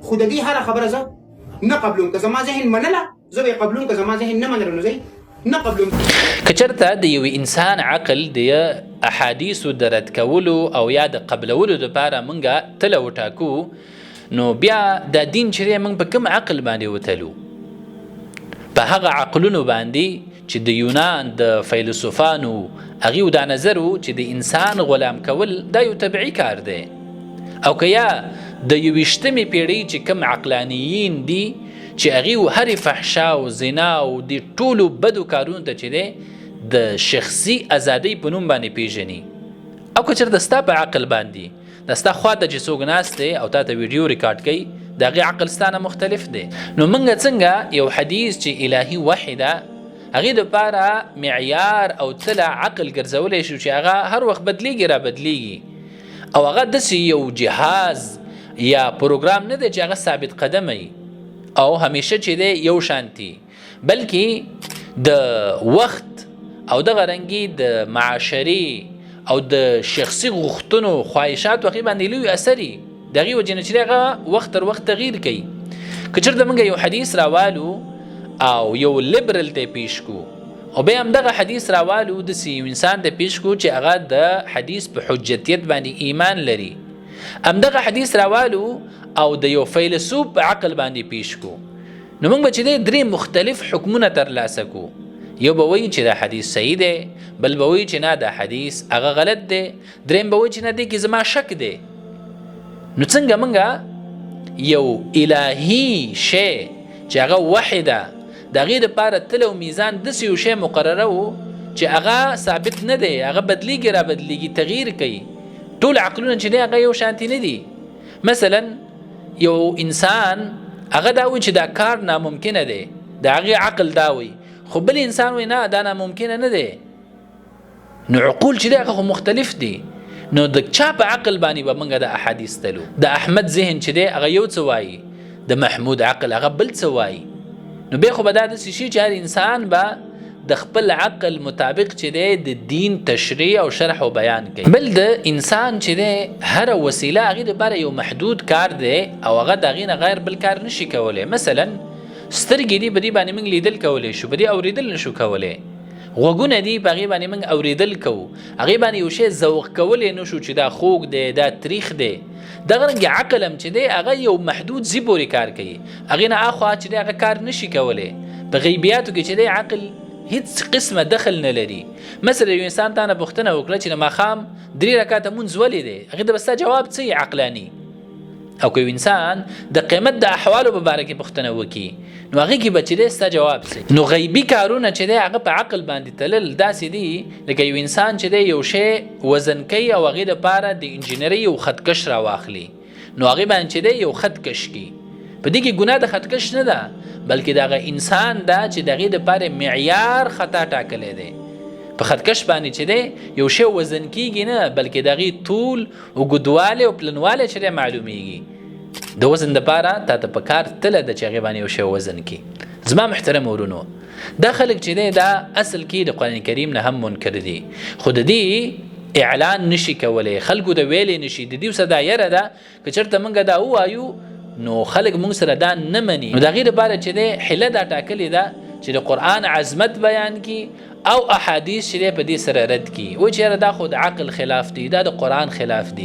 خو د دې هره خبره زه نه قبلوم. که زما ذهن منله زه به یې قبلوم، که زما ذهن نه منله نو زه نه قبلوم. که چېرته د یو انسان عقل د احادیثو د رد کولو او یا د قبلولو دپاره موږ تله وټاکو، نو بیا دا دین چې دی موږ په کوم عقل باندې وتلو؟ په هغه عقلونو باندې چې د یونان د فیلسوفانو هغوی دا نظر و چې د انسان غلام کول دا یو طبیعي کار دی، او که یا د 21مې پیړۍ چې کوم عقلانیین دي چې هغوی هرې فحشا او زنا او د ټولو بدو کارونو ته چې دی د شخصي ازادۍ په نوم باندې پیژني، او که چېرته ستا په عقل باندې دا ستا خواته چې څوک ناست دی او تا ته ویډیو ریکارډ کوي د هغې عقل ستانه مختلف دی. نو موږ څنګه یو حدیث چې الهي وحی ده هغې دپاره معیار او تله عقل ګرځولی شو چې هغه هر وخت بدلیږي را بدلیږي، او هغه داسې یو جهاز یا پروګرام نه دی چې هغه ثابت قدمه وي او همیشه چې دی یو شانتي، بلکې د وخت او دغه رنګي د معاشري او د شخصي غوښتنو خواهشاتو هغې باندې لوی اثر وي، د هغې وجې نه چې هغه وخت تر وخت تغییر کوي. که چېرته موږ یو حدیث راوالو او یو لیبرل ته پیش کو او بیا هم دغه حدیث راوالو داسې یو انسان ته پیش کو چې هغه د حدیث په حجتیت باندې ایمان لري، همدغه حدیث راوالو او د یو فیلسوف په عقل باندې پیش کو، نو موږ به چې دی درې مختلف حکمونه ترلاسه کو. یو به وایي چې دا حدیث صحیح دی، بل به وایي چې نه دا حدیث هغه غلط دی، دریم به وایي چې نه دی کې زما شک دی. نو څنګه موږ یو الهي شی چې هغه وحی ده د هغې دپاره تل او میزان داسې یو شی مقرره و چې هغه ثابت نه دی، هغه بدلیږي را بدلیږي تغییر کوي. ټول عقلونه چې دی هغه یو شانتي نه دي. مثلا یو انسان هغه دا وایي چې دا کار ناممکنه دی، د هغې عقل دا وایي، خو بل انسان وایي نه دا ناممکنه نه دی. نو عقول چې دی هغه خو مختلف دي. نو د چا په عقل باندې به موږ د احادیث تلو؟ د احمد ذهن چې دی هغه یو څه وایي، د محمود عقل هغه بل څه وایي. نو بیا خو به دا داسې شي چې هر انسان به د خپل عقل مطابق چې دی د دین تشریح او شرح او بیان کوي. بل د انسان چې دی هر وسیله هغې دپاره یو محدود کار دی او هغه د هغې نه غیر بل کار نشي کولی. مثلا سترګې دي په دې باندې موږ لیدل کولی شو، په دې اورېدل نشو کولی. غوږونه دي په هغې باندې موږ اورېدل کوو، هغې باندې یو شی ذوق کولی نشو چې دا خوږ دی دا تریخ دی. دغه رنګې عقل هم چې دی هغه یو محدود ځي پورې کار کوي، هغې نه اخوا چې دی هغه کار نشي کولی. په غیبیاتو کې چې دی عقل هیڅ قسمه دخل نه لري. مثلا یو انسان تا نه پوښتنه وکړه چې د ماښام 3 رکعته مونځ ولې دی، هغې ته به ستا جواب څه عقلاني. او که یو انسان د قیمت د احوالو په باره کې پوښتنه وکړي نو هغې کې به چې دی ستا جواب څه. نو غیبي کارونه چې دی هغه په عقل باندې تلل داسې دي لکه یو انسان چې دی یو شی وزن کوي او هغې دپاره د انجینرۍ یو خطکش راواخلي، نو هغې باندې چې دی یو خط کش کړي. په دې کې ګناه د خطکش نه ده، بلکې د هغه انسان ده چې د هغې دپاره معیار خطا ټاکلی دی. په خطکش باندې چې دی یو شی وزن کیږي نه، بلکې د هغې طول اوږدوالی او پلنوالی چې دی معلومیږي. د وزن دپاره تا ته په کار تله ده چې هغې باندې یو شی وزن کړي. زما محترم ورونو، دا خلک چې دی دا اصل کې د قرآن کریم نه هم منکر دي، خو د دې اعلان نشي کولی، خلکو د ویلی نشي. د دې ورسره دا یره ده که چېرته موږ دا ووایو نو خلک موږ سره دا نه مني. نو د هغې دپاره چې دی حله دا ټاکلې ده چې د قرآن عظمت بیان کړي او احادیث چې دی په دې سره رد کړي، وایي چې یاره دا خو د عقل خلاف دي، دا د قرآن خلاف دي.